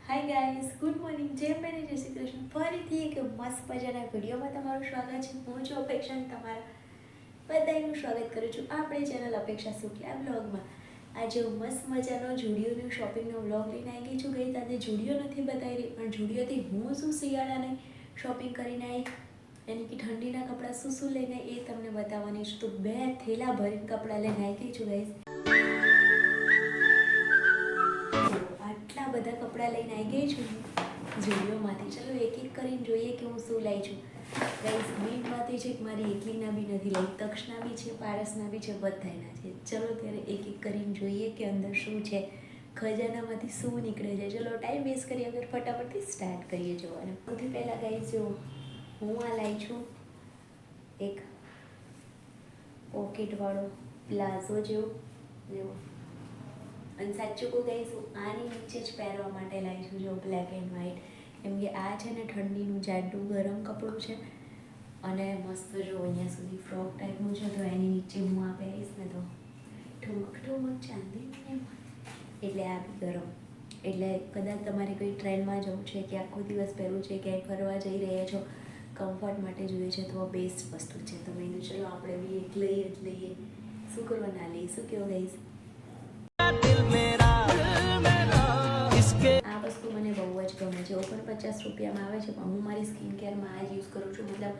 Hi guys, good morning. જય મેને જય શ્રી કૃષ્ણ. ફરીથી એક મસ્ત મજાના વિડીયોમાં તમારું સ્વાગત છે. હું છું અપેક્ષા, તમારા બધાનું સ્વાગત કરું છું આપણી ચેનલ અપેક્ષા સુખિયા બ્લોગમાં. આજે હું મસ્ત મજાનો જુડિયોનું શોપિંગનો બ્લોગ લઈને આવી ગઈ છું. ગઈ આજે જુડિયો નથી બતાવી રહી, પણ જુડિયોથી હું શું શિયાળાની શોપિંગ કરીને આવી, યાની કે ઠંડીના કપડાં શું લઈને એ તમને બતાવવાની છું. તો 2 થેલા ભરીને કપડાં લઈને આવી ગઈ છું ગાઈઝ. આટલા બધા કપડાં લઈને આવી ગઈ છું જુડિયોમાંથી. ચલો એક એક કરીને જોઈએ કે હું શું લાવી છું. ગાઈઝ મીટમાંથી છે, મારી એકલીના બી નથી લઈ, તક્ષના બી છે, પારસના બી છે, બધાના છે. ચલો ત્યારે એક એક કરીને જોઈએ કે અંદર શું છે, ખજાનામાંથી શું નીકળે છે. ચલો ટાઈમ વેસ્ટ કરીએ વગર ફટાફટથી સ્ટાર્ટ કરીએ જોવાનું. સૌથી પહેલાં ગાઈઝ જો હું આ લાવી છું એક પોકેટવાળો પ્લાઝો જેવો. અને સાચું કહું ગાઈઝ, હું આની નીચે જ પહેરવા માટે લાવી છું, જો બ્લેક એન્ડ વ્હાઈટ. કેમ કે આ છે ને ઠંડીનું જાડું ગરમ કપડું છે અને મસ્ત જો અહીંયા સુધી ફ્રોક ટાઈપનું છે. તો એની નીચે હું આ પહેરીશ ને તો ઠુમક ચાંદી, એટલે આ બી ગરમ. એટલે કદાચ તમારે કોઈ ટ્રેનમાં જવું છે કે આખો દિવસ પહેરવું છે, ક્યાંય ફરવા જઈ રહ્યા છો, કમ્ફર્ટ માટે જોઈએ છે, તો બેસ્ટ વસ્તુ છે. તો મેં ચલો આપણે બી એક લઈએ જ લઈએ. શું કરવા ના લઈએ, શું કેવું ગાઈઝ? આ વસ્તુ મને બહુ જ ગમે છે. 49 રૂપિયામાં આવે છે, પણ હું મારી સ્કિન કેરમાં આ જ યુઝ કરું છું. મતલબ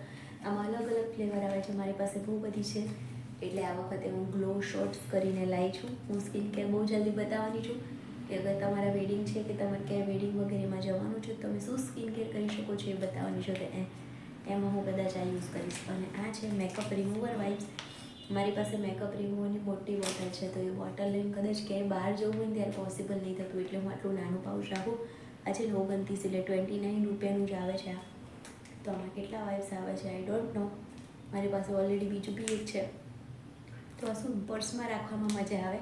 આમાં અલગ અલગ ફ્લેવર આવે છે, મારી પાસે બહુ બધી છે. એટલે આ વખતે હું ગ્લો શોર્ટ્સ કરીને લાવી છું. હું સ્કિન કેર બહુ જલ્દી બતાવવાની છું કે અગર તમારા વેડિંગ છે કે તમારે ક્યાંય વેડિંગ વગેરેમાં જવાનું છે, તમે શું સ્કિન કેર કરી શકો છો એ બતાવવાની છું. તો એમાં હું કદાચ આ યુઝ કરીશ. અને આ છે મેકઅપ રિમૂવર વાઇપ્સ. મારી પાસે મેકઅપ રિમૂવરની મોટી બોટલ છે, તો એ બોટલ લઈને કદાચ ક્યાંય બહાર જવું હોય ને ત્યારે પોસિબલ નહીં થતું, એટલે હું આટલું નાનું પાઉચ રાખું. આ છે 29 એટલે 29 રૂપિયાનું જ આવે છે આ. તો આમાં કેટલા વાઇપ્સ આવે છે આઈ ડોન્ટ નો. મારી પાસે ઓલરેડી બીજું બી એક છે. તો આ શું પર્સમાં રાખવામાં મજા આવે,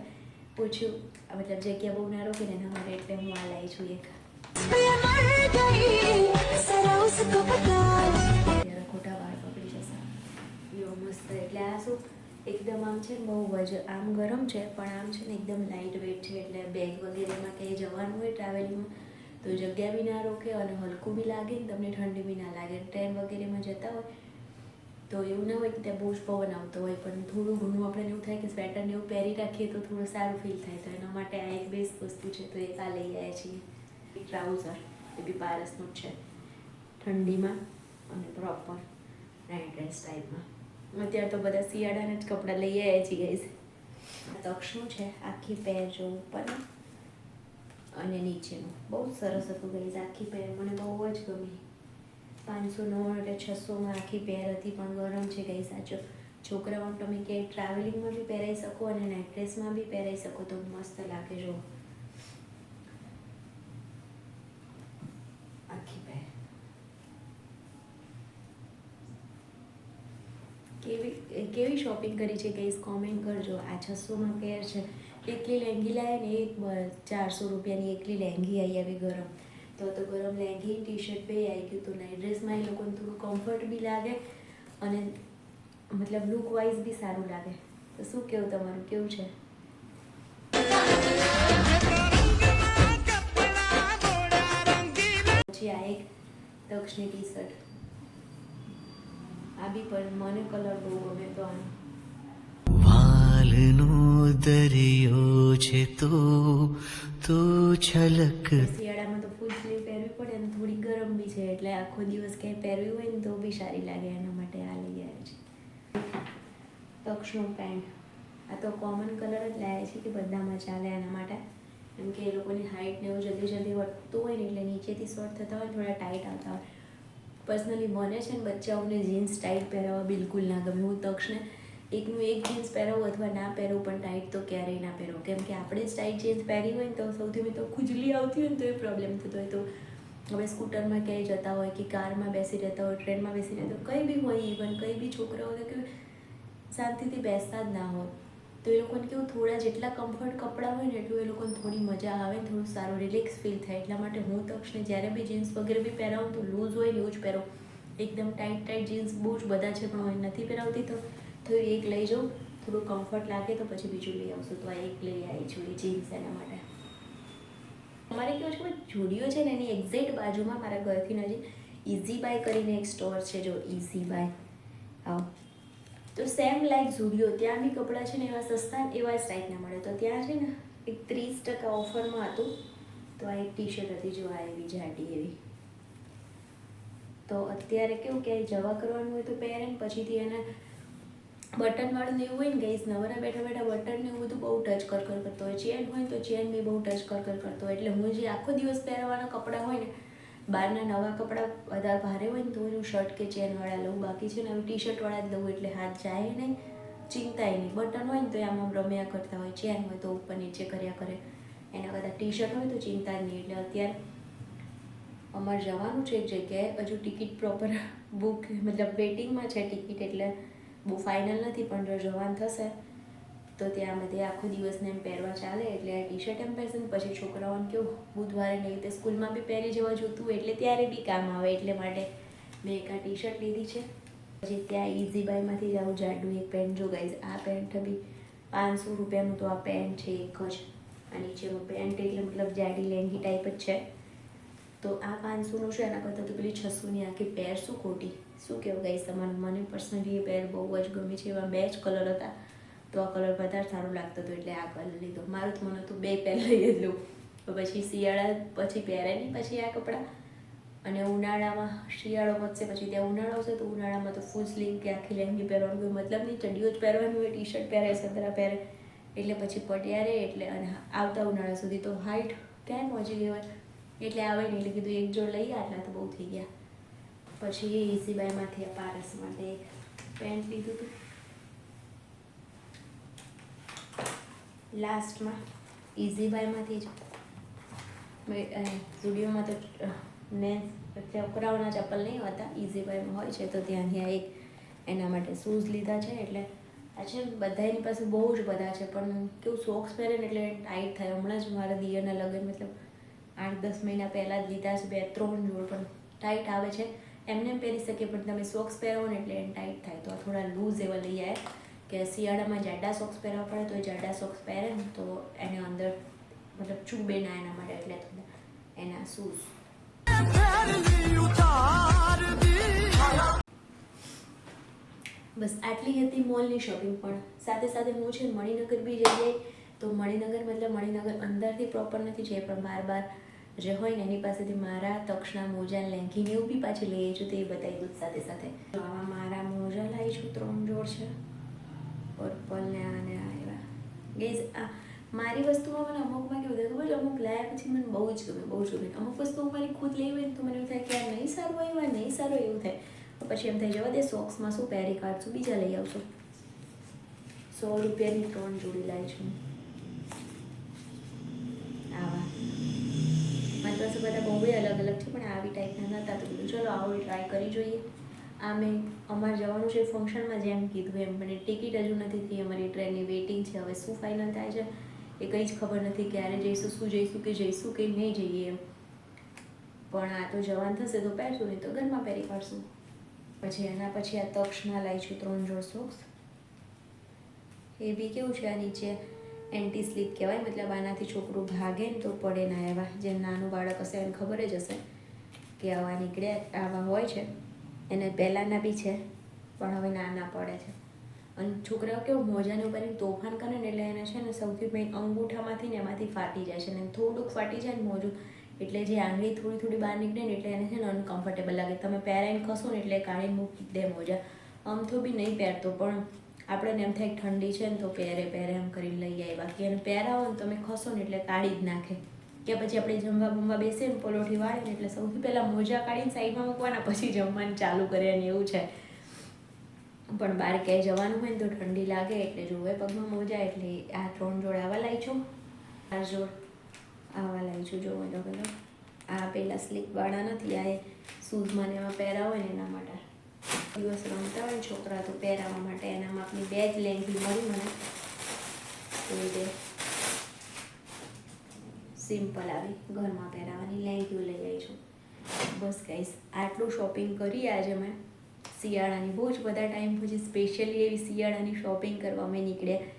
ઓછું મતલબ જગ્યા બહુ ના રોકે ને એના માટે, એટલે હું આ લાવી છું એક. ખોટા વાળ પકડી જશે એવો મસ્ત. એટલે આ શું એકદમ આમ છે ને બહુ આમ ગરમ છે, પણ આમ છે ને એકદમ લાઇટ વેઇટ છે. એટલે બેગ વગેરેમાં ક્યાંય જવાનું હોય ટ્રાવેલિંગમાં તો જગ્યા બી ના રોકે અને હલકું બી લાગે ને તમને ઠંડી બી ના લાગે. ટ્રેન વગેરેમાં જતા હોય તો એવું ના હોય કે ત્યાં બહુ જ પવન આવતો હોય, પણ થોડું ઘણું આપણને એવું થાય કે સ્વેટરને એવું પહેરી રાખીએ તો થોડું સારું ફીલ થાય. તો એના માટે આ એક બેસ્ટ વસ્તુ છે. તો એક આ લઈ આવ્યા છીએ. ટ્રાઉઝર એ બી પારસનું જ છે, ઠંડીમાં અને પ્રોપર નાઇટ ડ્રેસ ટાઈપમાં. અત્યારે તો બધા શિયાળાના જ કપડાં લઈ આવ્યા છીએ ગાઈઝ. તક્ષનું છે, આખી પેર જો ઉપર અને નીચેનું બહુ જ સરસ હતું ગાઈઝ. આખી પેર મને બહુ જ ગમી. 599 એટલે 600માં આખી પેર હતી, પણ ગરમ છે ગાઈઝ. સાચો છોકરાઓને તમે ક્યાંય ટ્રાવેલિંગમાં બી પહેરાવી શકો અને નાઇટ ડ્રેસમાં બી પહેરાવી શકો, તો મસ્ત લાગે. જો આખી પેર કેવી શોપિંગ કરી છે ગાઈઝ કોમેન્ટ કરજો. આ 600માં પેર છે. એકલી લેંગી લાવે ને એક 400 રૂપિયાની એકલી લેંગી આવી ગરમ. તો ગરમ લેંગી ટી શર્ટ બે આવી ગયું. તો નાઇટ ડ્રેસમાં એ લોકોને થોડું કમ્ફર્ટ બી લાગે અને મતલબ લુક વાઇઝ બી સારું લાગે. તો શું કેવું તમારું, કેવું છે? પછી આ એક તક્ષની ટી શર્ટ, આ બી પણ મને કલર બહુ ગમે. તો આનો વાલનો દરિયો છે તો છલક. શિયાળામાં તો ફૂલ સ્લીવ પહેરવી પડે અને થોડી ગરમ બી છે, એટલે આખો દિવસ ક્યાંય પહેરવી હોય ને તો બી સારી લાગે. એના માટે આ લઈ આવ્યા છે તક્ષનું પેન્ટ. આ તો કોમન કલર જ લાવ્યા છે કે બધામાં ચાલે એના માટે. કેમ કે એ લોકોની હાઇટ ને એવું જલ્દી વધતું હોય ને, એટલે નીચેથી શોર્ટ થતા હોય, થોડા ટાઈટ આવતા હોય. પર્સનલી મને છે ને બચ્ચાઓને જીન્સ ટાઈટ પહેરાવવા બિલકુલ ના ગમે. હું તક્ષને એકનું એક જીન્સ પહેરાવું અથવા ના પહેરવું, પણ ટાઈટ તો ક્યારેય ના પહેરવું. કેમ કે આપણે જ ટાઈટ જીન્સ પહેરી હોય ને તો સૌથી મેં તો ખુજલી આવતી હોય ને તો એ પ્રોબ્લેમ થતો હોય. તો હવે સ્કૂટરમાં ક્યાંય જતા હોય કે કારમાં બેસી રહેતા હોય, ટ્રેનમાં બેસી રહેતા હોય, કંઈ બી હોય, ઇવન કંઈ બી છોકરાઓ કે શાંતિથી બેસતા જ ના હોય, તો એ લોકોને કેવું થોડા જેટલા કમ્ફર્ટ કપડાં હોય ને એટલું એ લોકોને થોડી મજા આવે, થોડું સારું રિલેક્સ ફીલ થાય. એટલા માટે હું તક્ષને જ્યારે બી જીન્સ વગેરે બી પહેરાવું તો લૂઝ હોય ને એવું જ પહેરું. એકદમ ટાઈટ જીન્સ બહુ જ બધા છે, પણ હું નથી પહેરાવતી. તો થોડી એક લઈ જાઉં, થોડું કમ્ફર્ટ લાગે તો પછી બીજું લઈ આવશું. તો આ એક લઈ આવી છું એ જીન્સ એના માટે. અમારે કેવું છે કે જુડિયો છે ને એની એક્ઝેક્ટ બાજુમાં મારા ઘરથી નજીક ઇઝી બાય કરીને એક સ્ટોર છે, જો ઇઝી બાય આવો તો સેમ લાઈક ઝુડિયો, ત્યાં બી કપડાં છે ને એવા સસ્તા એવા જ ટાઈપના મળે. તો ત્યાં છે ને એક 30% ઓફરમાં હતું. તો આ એક ટી શર્ટ હતી, જો આ એવી જાડી એવી. તો અત્યારે કેવું કે જવા કરવાનું હોય તો પહેરે ને પછીથી એને બટનવાળું ને એવું હોય ને ગાઈસ, નવરા બેઠા બેઠા બટન ને એવું બધું બહુ ટચ કરતો હોય. ચેન હોય તો ચેન બી બહુ ટચ કરતો હોય. એટલે હું જે આખો દિવસ પહેરવાના કપડાં હોય ને, બહારના નવા કપડાં વધારે ભારે હોય ને તો હું શર્ટ કે ચેનવાળા લઉં. બાકી છે ને હવે ટી શર્ટવાળા જ લઉં, એટલે હાથ જાય નહીં, ચિંતાય નહીં. બટન હોય ને તો આમ રમ્યા કરતા હોય, ચેન હોય તો ઉપર નીચે કર્યા કરે. એના કરતાં ટી શર્ટ હોય તો ચિંતા જ નહીં. એટલે અત્યારે અમારે જવાનું છે એક જગ્યાએ, હજુ ટિકિટ પ્રોપર બુક મતલબ વેઇટિંગમાં છે ટિકિટ, એટલે બહુ ફાઇનલ નથી. પણ જો જવાનું થશે તો ત્યાં બધે આખો દિવસને એમ પહેરવા ચાલે. એટલે આ ટી શર્ટ એમ પહેરશે ને પછી છોકરાઓને કેવું બુધવારે નહીં તે સ્કૂલમાં બી પહેરી જવા જોતું હોય, એટલે ત્યારે બી કામ આવે. એટલે માટે મેં એક આ ટી શર્ટ લીધી છે. પછી ત્યાં ઇઝી બાયમાંથી જ આવું જાડું એક પેન્ટ, જો ગાઈઝ આ પેન્ટ બી 500 રૂપિયાનું તો આ પેન્ટ છે એક જ. આ નીચેનું પેન્ટ એટલે મતલબ જાડી લેંગી ટાઈપ જ છે. તો આ 500નું છે, એના કરતાં તો પેલી 600ની આખી પેર શું ખોટી. શું કહેવું ગાઈઝ તમારું? મને પર્સનલી એ પેર બહુ જ ગમી છે. એવા 2 જ કલર હતા તો આ કલર વધારે સારો લાગતો હતો એટલે આ કલર લીધો. મારું તો મને તો 2 પેર લઈ જ લઉં. તો પછી શિયાળા પછી પહેરે નહીં પછી આ કપડાં, અને ઉનાળામાં શિયાળો પતશે પછી ત્યાં ઉનાળો આવશે તો ઉનાળામાં તો ફૂલ સ્લીવ કે આખી લેંગી પહેરવાનું કોઈ મતલબ નહીં. ચડીઓ જ પહેરવાની હોય, ટી શર્ટ પહેરે, સદરા પહેરે, એટલે પછી પટ્યા રહે. એટલે અને આવતા ઉનાળા સુધી તો હાઈટ ક્યાં પહોંચી ગઈ હોય એટલે આવે નહીં. એટલે કીધું એક જોડ લઈએ, આટલા તો બહુ થઈ ગયા. પછી એ ઇઝી બાયમાંથી આ પારસ માટે એક પેન્ટ લીધું હતું. લાસ્ટમાં ઇઝી બાયમાંથી જ સ્ટુડિયોમાં તો મેં છોકરાઓના ચપ્પલ નહીં હોતા, ઇઝી બાયમાં હોય છે. તો ત્યાંથી આ એક એના માટે શૂઝ લીધા છે. એટલે આ છે બધાની પાસે બહુ જ બધા છે, પણ કેવું સોક્સ પહેરે ને એટલે ટાઈટ થાય. હમણાં જ મારા દિયરના લગ્ન મતલબ 8-10 મહિના પહેલાં જ લીધા છે 2-3 જોડ, પણ ટાઈટ આવે છે. એમને એમ પહેરી શકીએ, પણ તમે સોક્સ પહેરો ને એટલે એને ટાઈટ થાય. તો આ થોડા લૂઝ એવા લઈ આવ્યા કે શિયાળામાં જાડા સોક્સ પહેરવા પડે તો એ જાડા સોક્સ પહેરે ને તો એને અંદર મતલબ ચૂબે ના એના માટે. એટલે થોડા એના શૂઝ. બસ આટલી હતી મોલની શોપિંગ. પણ સાથે સાથે હું છે મણિનગર બી જઈએ. તો મણિનગર મતલબ મણિનગર અંદરથી પ્રોપર નથી જઈએ, પણ બાર જે હોય ને એની પાસેથી મારા તક્ષના મોજા લેંઘીને એવું બી પાછી લઈ છું, તો એ બતાવી દઉં સાથે સાથે. આવા મારા મોજા લાવી છું 3 જોડ છે, પર્પલ ને આને આ એવા. ગેઝ આ મારી વસ્તુમાં મને અમુકમાં કેવું થાય ખબર છે, અમુક લાયા પછી મને બહુ જ ગમે. અમુક વસ્તુ મારી ખુદ લેવી હોય ને તો મને એવું થાય કે આ નહીં સારું આવ્યું, આ નહીં સારું એવું થાય. પછી એમ થઈ જવા દે, સોક્સમાં શું પહેરી કાઢશું, બીજા લઈ આવશું. 100 રૂપિયાની 3 જોડી લાવી છું આવા. મારી પાસે બધા બહુ અલગ અલગ છે, પણ આવી ટાઈપના નહોતા. તો કીધું ચલો આવો ટ્રાય કરી જોઈએ. આ મેં અમારે જવાનું છે ફંક્શનમાં, જેમ કીધું એમ, મને ટિકિટ હજુ નથી થઈ. અમારી ટ્રેનની વેઇટિંગ છે. હવે શું ફાઇનલ થાય છે એ કંઈ જ ખબર નથી. ક્યારે જઈશું, શું જઈશું કે જઈશું કે નહીં જઈએ એમ. પણ આ તો જવાનું થશે તો પહેરશું, નહીં તો ઘરમાં પહેરી કાઢશું. પછી એના પછી આ તક્ષના લાવી છું 3 જોડ સોક્સ. એ બી કેવું છે, આ નીચે એન્ટી સ્લીપ કહેવાય, મતલબ આનાથી છોકરું ભાગે ને તો પડે ના. એવા જેમ નાનું બાળક હશે એને ખબર જ હશે કે આવા નીકળ્યા, આવા હોય છે. એને પહેલાંના બી છે, પણ હવે નાના પડે છે. અને છોકરાઓ કેવું મોજાને ઉપર તોફાન કરે ને એટલે એને છે ને સૌથી મેઇન અંગૂઠામાંથી ને એમાંથી ફાટી જાય છે. ને થોડુંક ફાટી જાય ને મોજું એટલે જે આંગળી થોડી બહાર નીકળે ને એટલે એને છે ને અનકમ્ફર્ટેબલ લાગે. તમે પહેરાઈને ખસો ને એટલે કાઢીને મૂકી દે મોજા. આમ તો બી નહીં પહેરતો, પણ આપણને એમ થાય ઠંડી છે ને તો પહેરે એમ કરીને લઈ આવે. બાકી એને પહેરાવો ને તમે ખસો ને એટલે કાઢી જ નાખે. કે પછી આપણે જમવા બેસીએ ને પલોઠી વાળે ને એટલે સૌથી પહેલાં મોજા કાઢીને સાઈડમાં મૂકવાના, પછી જમવાનું ચાલુ કરે. અને એવું છે. પણ બહાર ક્યાંય જવાનું હોય ને તો ઠંડી લાગે એટલે જોવે પગમાં મોજા. એટલે આ 3 જોડ આવા લાવી છું, 4 જોડ આવા લાવી છું. જો અલગ અલગ. આ પેલા સ્લીપવાળા નથી, આ શૂઝમાં ને એમાં પહેરા હોય ને એના માટે. દિવસ રમતા હોય છોકરા તો પહેરાવવા માટે. એનામાં આપણી 2 જ લેંઘી મળી મને, તો એ સિમ્પલ આવી ઘરમાં પહેરાવાની લેંઘીઓ લઈ આવી છું. બસ ગાઈસ આટલું શોપિંગ કરી આજે મેં શિયાળાની. બહુ જ બધા ટાઈમ પછી સ્પેશિયલી એવી શિયાળાની શોપિંગ કરવા મેં નીકળ્યા.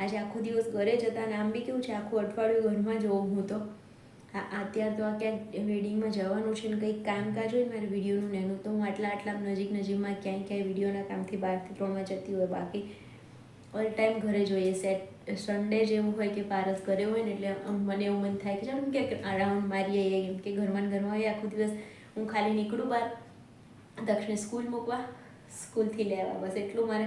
આજે આખો દિવસ ઘરે જ હતા, અને આમ બી કેવું છે આખું અઠવાડિયું ઘરમાં જવું હું તો. અત્યારે તો આ ક્યાંક વેડિંગમાં જવાનું છે ને કંઈક કામકાજ હોય ને મારે વિડીયોનું નેનું તો હું આટલા નજીકમાં ક્યાંય વિડીયોના કામથી બહારથી 3માં જતી હોય. બાકી ઓલ ટાઈમ ઘરે જોઈએ. સન્ડે જેવું હોય કે પારસ ઘરે હોય ને એટલે મને એવું મન થાય કે ચાલો ક્યાંક રાઉન્ડ મારીએ, એમ કે ઘરમાં હોય આખો દિવસ હું ખાલી નીકળું બહાર દક્ષને સ્કૂલ મૂકવા, સ્કૂલથી લેવા, બસ એટલું મારે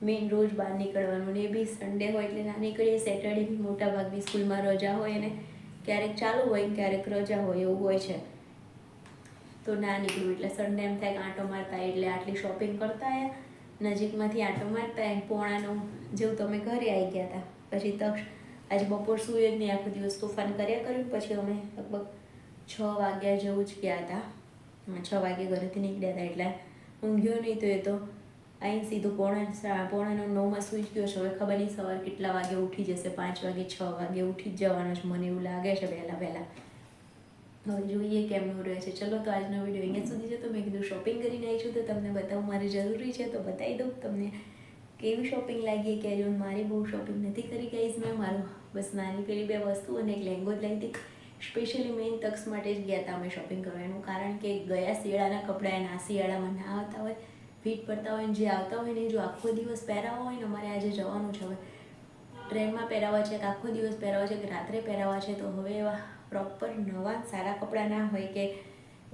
મેઇન રોજ બહાર નીકળવાનું. ને એ બી સન્ડે હોય એટલે ના નીકળીએ. સેટરડે બી મોટા ભાગની સ્કૂલમાં રજા હોય અને ક્યારેક ચાલુ હોય ને ક્યારેક રજા હોય એવું હોય છે, તો ના નીકળું. એટલે સન્ડે એમ થાય કે આંટો મારતા એટલે આટલી શોપિંગ કરતા આવ્યા, નજીકમાંથી આંટો મારતા આવ્યા. 9:45 જેવું તમે ઘરે આવી ગયા હતા. પછી તક્ષ આજે બપોર સૂઈ જ નહીં, આખો દિવસ તોફાન કર્યા કર્યું. પછી અમે લગભગ 6 વાગ્યા જેવું જ ગયા હતા. 6 વાગે ઘરેથી નીકળ્યા હતા એટલે ઊંઘ્યો નહીં. તો એ તો અહીં સીધું 8:45-9માં સૂઈ જ ગયો છે. હવે ખબર નહીં સવાર કેટલા વાગે ઉઠી જશે. 5 વાગે 6 વાગે ઉઠી જ જવાનો છે, મને એવું લાગે છે વહેલા. હવે જોઈએ કેમનું રહે છે. ચલો, તો આજનો વિડીયો અહીંયા સુધી છે. તો મેં કીધું શોપિંગ કરીને આવી છું તો તમને બતાવવું મારે જરૂરી છે, તો બતાવી દઉં તમને કેવી શોપિંગ લાગી. કે જો મારી બહુ શોપિંગ નથી કરી ગાઈઝ મેં. મારું બસ નાની પેલી 2 વસ્તુ અને એક લેંગો જ લાવી હતી. સ્પેશિયલી મેઇન તક્ષ માટે જ ગયા હતા અમે શોપિંગ કરવા. એનું કારણ કે ગયા શિયાળાના કપડાં એના શિયાળામાં ના આવતા હોય, ફિટ પડતા હોય ને જે આવતા હોય ને જો આખો દિવસ પહેરાવા હોય ને, અમારે આજે જવાનું છે. હવે ટ્રેનમાં પહેરાવા છે કે આખો દિવસ પહેરાવા છે કે રાત્રે પહેરાવા છે, તો હવે એવા પ્રોપર નવા સારા કપડાં ના હોય કે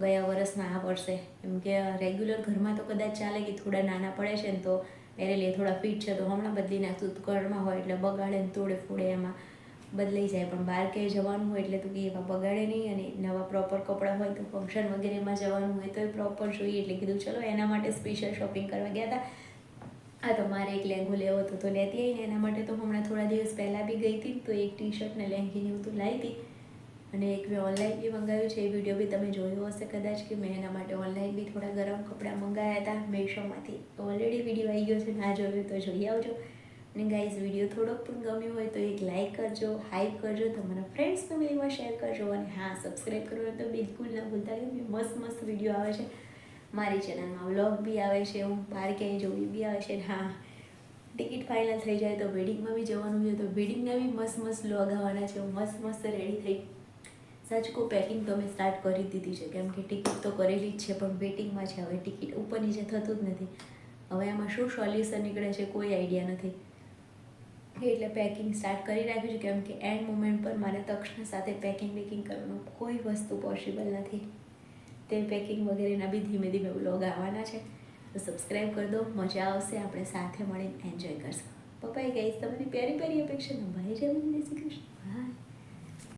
ગયા વર્ષના આ વર્ષે. એમ કે રેગ્યુલર ઘરમાં તો કદાચ ચાલે કે થોડા નાના પડે છે ને તો પહેરેલી, થોડા ફિટ છે તો હમણાં બદલી નાખતું. ઘરમાં હોય એટલે બગાડે ને તોડે ફોડે એમાં બદલાઈ જાય. પણ બહાર ક્યાંય જવાનું હોય એટલે તો કે એવા બગાડે નહીં, અને નવા પ્રોપર કપડાં હોય તો ફંક્શન વગેરેમાં જવાનું હોય તો એ પ્રોપર જોઈએ. એટલે કીધું ચલો એના માટે સ્પેશિયલ શોપિંગ કરવા ગયા હતા. તો મારે એક લેંઘો લેવો હતો તો લેતી આવીને. એના માટે તો હમણાં થોડા દિવસ પહેલાં બી ગઈ હતી, તો એક ટી-શર્ટ ને લેંઘીને એવું તો લાવી હતી. અને એક મેં ઓનલાઈન બી મંગાવ્યું છે. એ વિડીયો બી તમે જોયો હશે કદાચ, કે મેં એના માટે ઓનલાઈન બી થોડા ગરમ કપડાં મંગાવ્યા હતા મીશોમાંથી. તો ઓલરેડી વિડીયો આવી ગયો છે, ના જોયું તો જોઈ આવજો. અને ગાઈઝ વિડીયો થોડોક પણ ગમ્યો હોય તો એક લાઇક કરજો, હાઈપ કરજો, તમારા ફ્રેન્ડ્સ ફેમિલીમાં શેર કરજો. અને હા, સબસ્ક્રાઈબ કરવાનું તો બિલકુલ ના ભૂલતા. મસ્ત વિડીયો આવે છે મારી ચેનલમાં, વ્લોગ બી આવે છે, હું બહાર ક્યાંય જોઈ બી આવે છે. હા, ટિકિટ ફાઇનલ થઈ જાય તો વેડિંગમાં બી જવાનું છે, તો વેડિંગના બી મસ્ત વ્લોગ આવવાના છે. હું મસ્ત રેડી થઈ સાચું કહું, પેકિંગ તો મેં સ્ટાર્ટ કરી દીધી છે, કેમ કે ટિકિટ તો કરેલી જ છે પણ વેટિંગમાં છે. હવે ટિકિટ ઉપર નીચે થતું જ નથી. હવે આમાં શું સોલ્યુશન નીકળે છે કોઈ આઈડિયા નથી. એટલે પેકિંગ સ્ટાર્ટ કરી રાખ્યું છે, કેમ કે એન્ડ મોમેન્ટ પર મારે તક્ષના સાથે પેકિંગ કરવાનું કોઈ વસ્તુ પોસિબલ નથી. તે પેકિંગ વગેરેના બી ધીમે વ્લોગ આવવાના છે. તો સબસ્ક્રાઈબ કરી દો, મજા આવશે. આપણે સાથે મળીને એન્જોય કરશું. પપ્પાએ ગાઈઝ તમારી પ્યારી અપેક્ષા. ભાઈ જય શ્રી કૃષ્ણ.